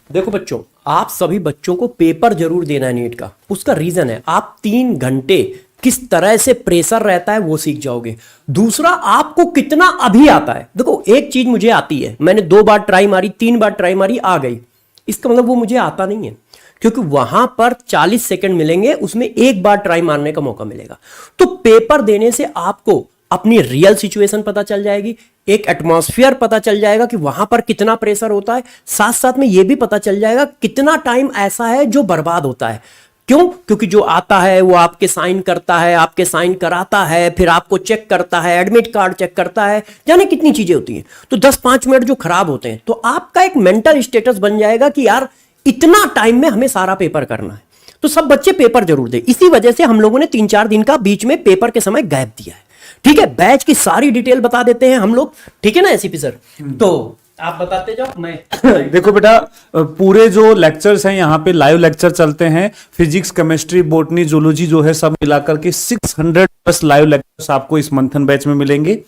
देखो बच्चों, आप सभी बच्चों को पेपर जरूर देना है नीट का। उसका रीजन है, आप 3 घंटे किस तरह से प्रेशर रहता है वो सीख जाओगे। दूसरा, आपको कितना अभी आता है। देखो, एक चीज मुझे आती है, मैंने 2 बार ट्राई मारी, 3 बार ट्राई मारी, आ गई। इसका मतलब वो मुझे आता नहीं है, क्योंकि वहां पर 40 सेकंड मिलेंगे, उसमें 1 बार ट्राई मारने का मौका मिलेगा। तो पेपर देने से आपको अपनी रियल सिचुएशन पता चल जाएगी, एक एटमॉस्फेयर पता चल जाएगा कि वहां पर कितना प्रेशर होता है। साथ साथ में यह भी पता चल जाएगा कितना टाइम ऐसा है जो बर्बाद होता है। क्यों? क्योंकि जो आता है वो आपके साइन करता है, आपके साइन कराता है, फिर आपको चेक करता है, एडमिट कार्ड चेक करता है, जाने कितनी चीजें होती हैं। तो 10-5 मिनट जो खराब होते हैं, तो आपका एक मेंटल स्टेटस बन जाएगा कि यार इतना टाइम में हमें सारा पेपर करना है। तो सब बच्चे पेपर जरूर दे। इसी वजह से हम लोगों ने 3-4 दिन का बीच में पेपर के समय गैप दिया है। ठीक है, बैच की सारी डिटेल बता देते हैं हम लोग, ठीक है ना एसीपी सर? तो आप बताते जाओ, मैं देखो बेटा, पूरे जो लेक्चर्स हैं यहाँ पे लाइव लेक्चर चलते हैं। फिजिक्स, केमिस्ट्री, बॉटनी, जूलॉजी जो है सब मिलाकर के 600 प्लस लाइव लेक्चर्स आपको इस मंथन बैच में मिलेंगे।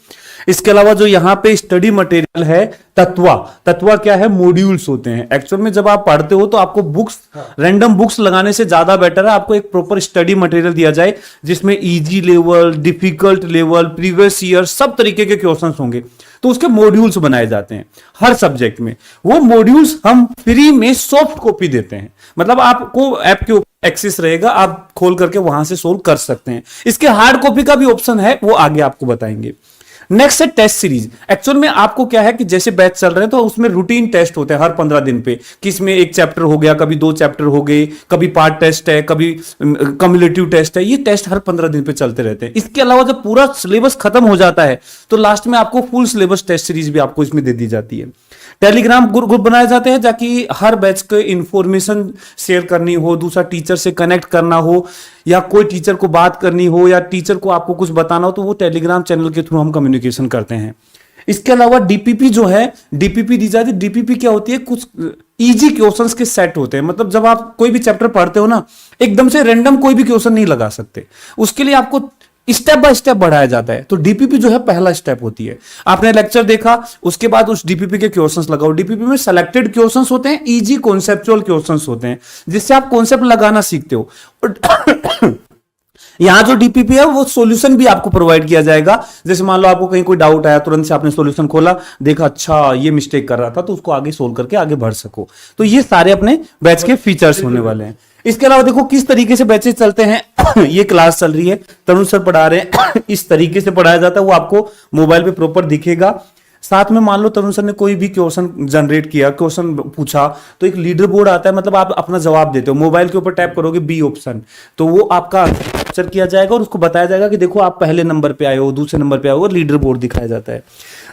इसके अलावा जो यहाँ पे स्टडी मटेरियल है, तत्वा क्या है, मॉड्यूल्स होते हैं। एक्चुअल में जब आप पढ़ते हो तो आपको बुक्स, रैंडम बुक्स लगाने से ज्यादा बेटर है आपको एक प्रॉपर स्टडी मटेरियल दिया जाए, जिसमें easy level, difficult level, previous year सब तरीके के क्वेश्चंस होंगे। तो उसके मॉड्यूल्स बनाए जाते हैं हर सब्जेक्ट में। वो मॉड्यूल्स हम फ्री में सॉफ्ट कॉपी देते हैं, मतलब आपको ऐप के ऊपर एक्सेस रहेगा, आप खोल करके वहां से सोल्व कर सकते हैं। इसके हार्ड कॉपी का भी ऑप्शन है, वो आगे आपको बताएंगे। नेक्स्ट है टेस्ट सीरीज। एक्चुअल में आपको क्या है कि जैसे बैच चल रहे हैं तो उसमें रूटीन टेस्ट होते हैं हर 15 दिन पे, कि इसमें 1 चैप्टर हो गया, कभी 2 चैप्टर हो गए, कभी पार्ट टेस्ट है, कभी कम्युलेटिव टेस्ट है। ये टेस्ट हर 15 दिन पे चलते रहते हैं। इसके अलावा जब पूरा सिलेबस खत्म हो जाता है तो लास्ट में आपको फुल सिलेबस टेस्ट सीरीज भी आपको इसमें दे दी जाती है। टेलीग्राम ग्रुप बनाए जाते हैं ताकि हर बैच के इंफॉर्मेशन शेयर करनी हो, दूसरा टीचर से कनेक्ट करना हो, या कोई टीचर को बात करनी हो, या टीचर को आपको कुछ बताना हो, तो वो टेलीग्राम चैनल के थ्रू हम कम्युनिकेशन करते हैं। इसके अलावा डीपीपी जो है, डीपीपी दी जाती है। डीपीपी क्या होती है? कुछ इजी क्वेश्चंस के सेट होते हैं। मतलब जब आप कोई भी चैप्टर पढ़ते हो ना, एकदम से रैंडम कोई भी क्वेश्चन नहीं लगा सकते, उसके लिए आपको स्टेप बाय स्टेप बढ़ाया जाता है। तो डीपीपी जो है पहला स्टेप होती है। आपने लेक्चर देखा, उसके बाद उस डीपीपी के क्वेश्चंस लगाओ। डीपीपी में सिलेक्टेड क्वेश्चंस होते हैं, इजी कॉन्सेप्चुअल क्वेश्चंस होते हैं, जिससे आप कॉन्सेप्ट लगाना सीखते हो। यहां जो डीपीपी है वो सॉल्यूशन भी आपको प्रोवाइड किया जाएगा। जैसे मान लो आपको कहीं कोई डाउट आया, तुरंत से आपने सॉल्यूशन खोला, देखा अच्छा ये मिस्टेक कर रहा था, तो उसको आगे सोल्व करके आगे बढ़ सको। तो ये सारे अपने बैच के फीचर्स होने वाले हैं। इसके अलावा देखो किस तरीके से बैचेस चलते हैं। ये क्लास चल रही है, तरुण सर पढ़ा रहे हैं, इस तरीके से पढ़ाया जाता है, वो आपको मोबाइल पे प्रॉपर दिखेगा। साथ में मान लो तरुण सर ने कोई भी क्वेश्चन जनरेट किया, क्वेश्चन पूछा, तो एक लीडर बोर्ड आता है, मतलब आप अपना जवाब देते हो। मोबाइल के ऊपर टैप करोगे बी ऑप्शन, तो वो आपका कैप्चर किया जाएगा और उसको बताया जाएगा कि देखो आप पहले नंबर पे आए हो, दूसरे नंबर पे आए हो, लीडर बोर्ड दिखाया जाता है।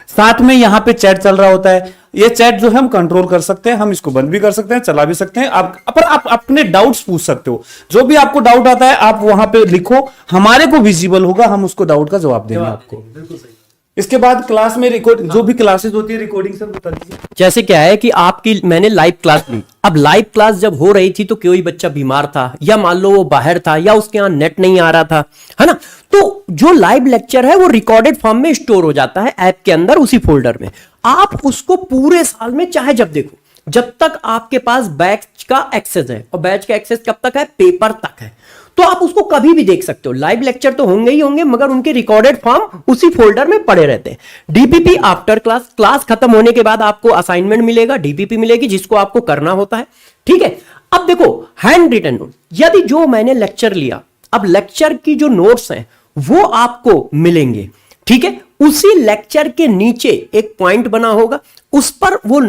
साथ में यहाँ पे चैट चल रहा होता है। ये चैट जो है हम कंट्रोल कर सकते हैं, हम इसको बंद भी कर सकते हैं, चला भी सकते हैं। आप अपने डाउट्स पूछ सकते हो, जो भी आपको डाउट आता है आप वहां पे लिखो, हमारे को विजिबल होगा, हम उसको डाउट का जवाब देंगे आपको। बिल्कुल सही। इसके बाद क्लास में रिकॉर्ड, जो भी क्लासेस होती है रिकॉर्डिंग सब बता दीजिए। जैसे क्या है कि आपकी मैंने लाइव क्लास ली। अब लाइव क्लास जब हो रही थी तो कोई बच्चा बीमार था, या मान लो वो बाहर था, या उसके यहाँ नेट नहीं आ रहा था, है ना? तो जो लाइव लेक्चर है वो रिकॉर्डेड फॉर्म में स्टोर हो जाता है ऐप के अंदर, उसी फोल्डर में। आप उसको पूरे साल में चाहे जब देखो, जब तक आपके पास बैच का एक्सेस है। और बैच का एक्सेस कब तक है? पेपर तक है। तो आप उसको कभी भी देख सकते हो। लाइव लेक्चर तो होंगे ही होंगे, मगर उनके रिकॉर्डेड फॉर्म उसी फोल्डर में पड़े रहते हैं। डीपीपी आफ्टर क्लास, क्लास खत्म होने के बाद आपको असाइनमेंट मिलेगा, डीपीपी मिलेगी, जिसको आपको करना होता है। ठीक है, अब देखो हैंड रिटन नोट, यदि जो मैंने लेक्चर लिया, अब लेक्चर की जो नोट्स हैं वो आपको मिलेंगे। ठीक है, उसी लेक्चर के नीचे एक पॉइंट बना होगा, उस पर वो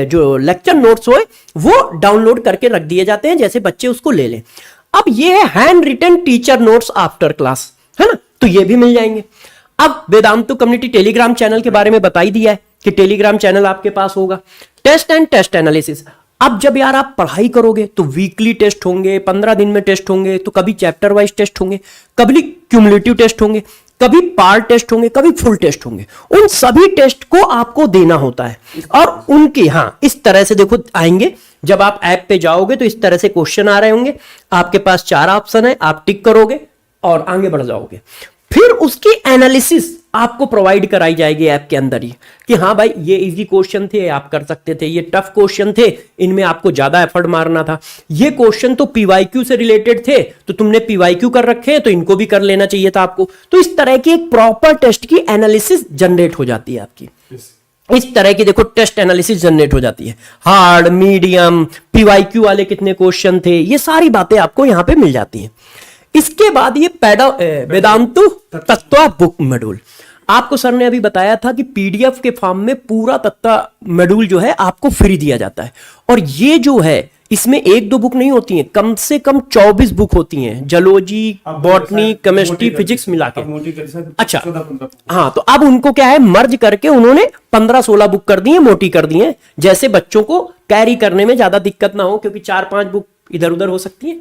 जो लेक्चर नोट्स होए वो डाउनलोड करके रख दिए जाते हैं, जैसे बच्चे उसको ले लें। अब ये है hand written teacher notes after class, है ना? तो ये भी मिल जाएंगे। अब वेदांतु कम्युनिटी टेलीग्राम चैनल के बारे में बता ही दिया है कि टेलीग्राम चैनल आपके पास होगा। टेस्ट एंड टेस्ट एनालिसिस, अब जब यार आप पढ़ाई करोगे तो वीकली टेस्ट होंगे, 15 दिन में टेस्ट होंगे, तो कभी चैप्टर वाइज टेस्ट होंगे, कभी क्यूमुलेटिव टेस्ट होंगे, कभी पार्ट टेस्ट होंगे, कभी फुल टेस्ट होंगे। उन सभी टेस्ट को आपको देना होता है, और उनके इस तरह से देखो आएंगे। जब आप ऐप पे जाओगे तो इस तरह से क्वेश्चन आ रहे होंगे, आपके पास 4 ऑप्शन है, आप टिक करोगे और आगे बढ़ जाओगे। फिर उसकी एनालिसिस आपको प्रोवाइड कराई जाएगी ऐप के अंदर ही कि हाँ भाई ये इजी क्वेश्चन थे आप कर सकते थे, ये टफ क्वेश्चन थे इनमें आपको ज्यादा एफर्ट मारना था, ये क्वेश्चन तो पीवाईक्यू से रिलेटेड थे तो तुमने पीवाईक्यू कर रखे हैं तो इनको भी कर लेना चाहिए था आपको। तो इस तरह की एक प्रॉपर टेस्ट की एनालिसिस जनरेट हो जाती है आपकी। इस तरह की देखो टेस्ट एनालिसिस जनरेट हो जाती है, हार्ड, मीडियम, पीवाईक्यू वाले कितने क्वेश्चन थे, ये सारी बातें आपको यहां पे मिल जाती हैं। इसके बाद ये वेदांतु तत्व बुक मॉड्यूल, आपको सर ने अभी बताया था कि पीडीएफ के फॉर्म में पूरा तत्व मॉड्यूल जो है आपको फ्री दिया जाता है। और ये जो है इसमें 1-2 बुक नहीं होती हैं, कम से कम 24 बुक होती हैं, जूलॉजी, बॉटनी, केमिस्ट्री, फिजिक्स मिला के। अच्छा हाँ, तो अब उनको क्या है मर्ज करके उन्होंने 15-16 बुक कर दी है, मोटी कर दी है, जैसे बच्चों को कैरी करने में ज्यादा दिक्कत ना हो, क्योंकि 4-5 बुक इधर उधर हो सकती है।